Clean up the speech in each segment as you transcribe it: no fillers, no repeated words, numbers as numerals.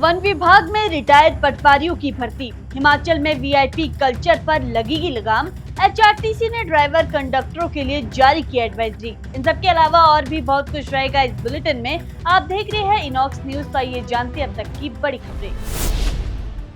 One विभाग में retired पटवारियों की भर्ती। हिमाचल में वीआईपी कल्चर पर लगेगी लगाम। एचआरटीसी ने ड्राइवर कंडक्टरों के लिए जारी की एडवाइजरी। इन सब के अलावा और भी बहुत कुछ रहेगा इस बुलेटिन में। आप देख रहे हैं इनॉक्स न्यूज। तो आइए जानते हैं अब तक की बड़ी खबरें।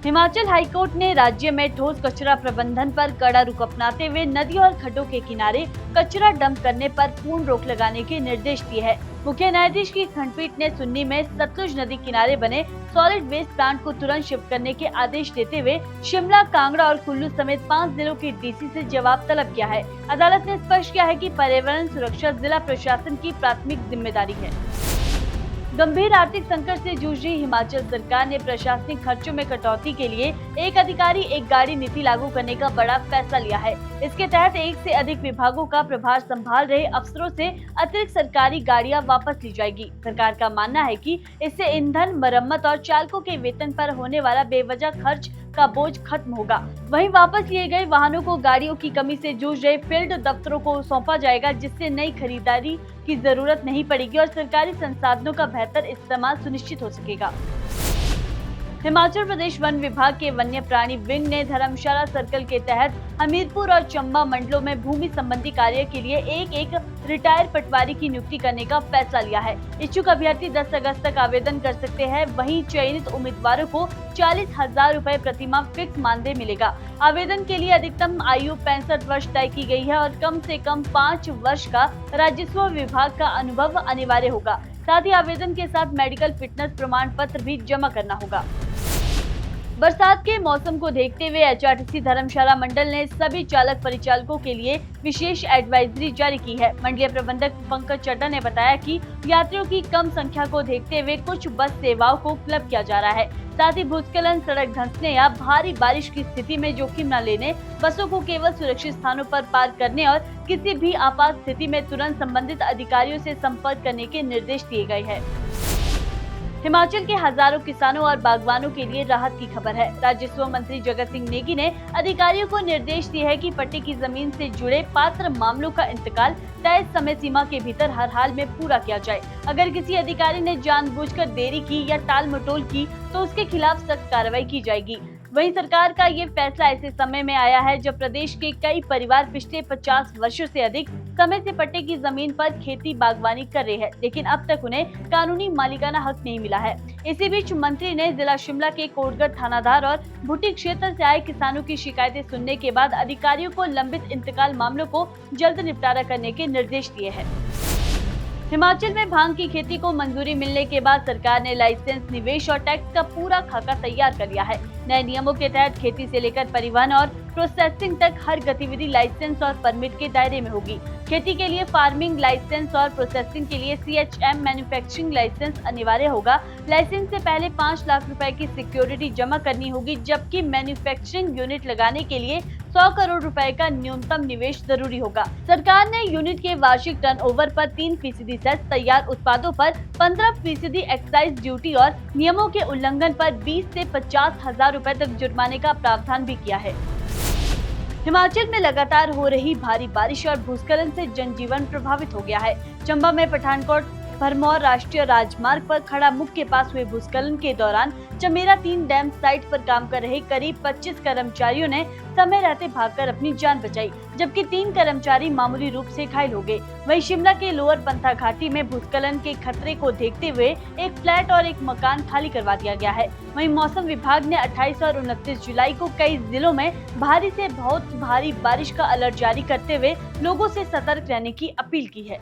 हिमाचल हाईकोर्ट ने राज्य में ठोस कचरा प्रबंधन पर कड़ा रुख अपनाते हुए नदियों और खड्डों के किनारे कचरा डंप करने पर पूर्ण रोक लगाने के निर्देश दिए हैं। मुख्य न्यायाधीश की खंडपीठ ने सुन्नी में सतलुज नदी किनारे बने सॉलिड वेस्ट प्लांट को तुरंत शिफ्ट करने के आदेश देते हुए शिमला, कांगड़ा और कुल्लू समेत 5 जिलों के डीसी से जवाब तलब किया है। अदालत ने स्पष्ट किया है कि पर्यावरण सुरक्षा जिला प्रशासन की प्राथमिक जिम्मेदारी है। गंभीर आर्थिक संकट से जूझ रही हिमाचल सरकार ने प्रशासनिक खर्चों में कटौती के लिए एक अधिकारी एक गाड़ी नीति लागू करने का बड़ा फैसला लिया है। इसके तहत एक से अधिक विभागों का प्रभार संभाल रहे अफसरों से अतिरिक्त सरकारी गाड़ियां वापस ली जाएगी। सरकार का मानना है कि इससे ईंधन, मरम्मत और चालकों के वेतन पर होने वाला बेवजह खर्च का बोझ खत्म होगा। वहीं वापस लिए गए वाहनों को गाड़ियों की कमी से जूझ रहे फील्ड दफ्तरों को सौंपा जाएगा, जिससे नई खरीदारी की जरूरत नहीं पड़ेगी और सरकारी संसाधनों का बेहतर इस्तेमाल सुनिश्चित हो सकेगा। हिमाचल प्रदेश वन विभाग के वन्य प्राणी विंग ने धर्मशाला सर्कल के तहत हमीरपुर और चंबा मंडलों में भूमि संबंधी कार्य के लिए एक रिटायर्ड पटवारी की नियुक्ति करने का फैसला लिया है। इच्छुक अभ्यर्थी 10 अगस्त तक आवेदन कर सकते हैं। वहीं चयनित उम्मीदवारों को 40,000 रुपए प्रतिमाह फिक्स मानदेय मिलेगा। आवेदन के लिए अधिकतम आयु 65 वर्ष तय की गई है और कम से कम 5 वर्ष का राजस्व विभाग का अनुभव अनिवार्य होगा। साथ ही आवेदन के साथ मेडिकल फिटनेस प्रमाण पत्र भी जमा करना होगा। बरसात के मौसम को देखते हुए एचआरटीसी धर्मशाला मंडल ने सभी चालक परिचालकों के लिए विशेष एडवाइजरी जारी की है। मंडलीय प्रबंधक पंकज चड्ढा ने बताया कि यात्रियों की कम संख्या को देखते हुए कुछ बस सेवाओं को क्लब किया जा रहा है। साथ ही भूस्खलन, सड़क धंसने या भारी बारिश की स्थिति में जोखिम न लेने, बसों को केवल सुरक्षित स्थानों पर पार्क करने और किसी भी आपात स्थिति में तुरंत संबंधित अधिकारियों से संपर्क करने के निर्देश दिए गए हैं। हिमाचल के हजारों किसानों और बागवानों के लिए राहत की खबर है। राजस्व मंत्री जगत सिंह नेगी ने अधिकारियों को निर्देश दिए हैं कि पट्टे की जमीन से जुड़े पात्र मामलों का इंतकाल तय समय सीमा के भीतर हर हाल में पूरा किया जाए। अगर किसी अधिकारी ने जानबूझकर देरी की या टाल मटोल की तो उसके खिलाफ सख्त कार्रवाई की जाएगी। वहीं सरकार का ये फैसला ऐसे समय में आया है जब प्रदेश के कई परिवार पिछले 50 वर्षों से अधिक समय से पट्टे की जमीन पर खेती बागवानी कर रहे हैं, लेकिन अब तक उन्हें कानूनी मालिकाना हक नहीं मिला है। इसी बीच मंत्री ने जिला शिमला के कोटगढ़ थानादार और भुट्टी क्षेत्र से आए किसानों की शिकायतें सुनने के बाद अधिकारियों को लंबित इंतकाल मामलों को जल्द निपटारा करने के निर्देश दिए हैं। हिमाचल में भांग की खेती को मंजूरी मिलने के बाद सरकार ने लाइसेंस, निवेश और टैक्स का पूरा खाका तैयार कर लिया है। नए नियमों के तहत खेती से लेकर परिवहन और प्रोसेसिंग तक हर गतिविधि लाइसेंस और परमिट के दायरे में होगी। खेती के लिए फार्मिंग लाइसेंस और प्रोसेसिंग के लिए CHM मैन्युफैक्चरिंग लाइसेंस अनिवार्य होगा। लाइसेंस से पहले 5 लाख रुपए की सिक्योरिटी जमा करनी होगी, जबकि मैन्युफैक्चरिंग यूनिट लगाने के लिए 100 करोड़ रुपए का न्यूनतम निवेश जरूरी होगा। सरकार ने यूनिट के वार्षिक टर्नओवर पर 3% सेस, तैयार उत्पादों पर 15% एक्साइज ड्यूटी और नियमों के उल्लंघन पर 20 से 50,000 रुपए तक जुर्माने का प्रावधान भी किया है। हिमाचल में लगातार हो रही भारी बारिश और भूस्खलन से जनजीवन प्रभावित हो गया है। चंबा में पठानकोट भरमौर राष्ट्रीय राजमार्ग पर खड़ा मुख के पास हुए भूस्खलन के दौरान चमेरा 3 डैम साइट पर काम कर रहे करीब 25 कर्मचारियों ने समय रहते भागकर अपनी जान बचाई, जबकि 3 कर्मचारी मामूली रूप से घायल हो गए। वहीं शिमला के लोअर पंथा घाटी में भूस्खलन के खतरे को देखते हुए एक फ्लैट और एक मकान खाली करवा दिया गया है। वहीं मौसम विभाग ने 28 और 29 जुलाई को कई जिलों में भारी से बहुत भारी बारिश का अलर्ट जारी करते हुए लोगों से सतर्क रहने की अपील की है।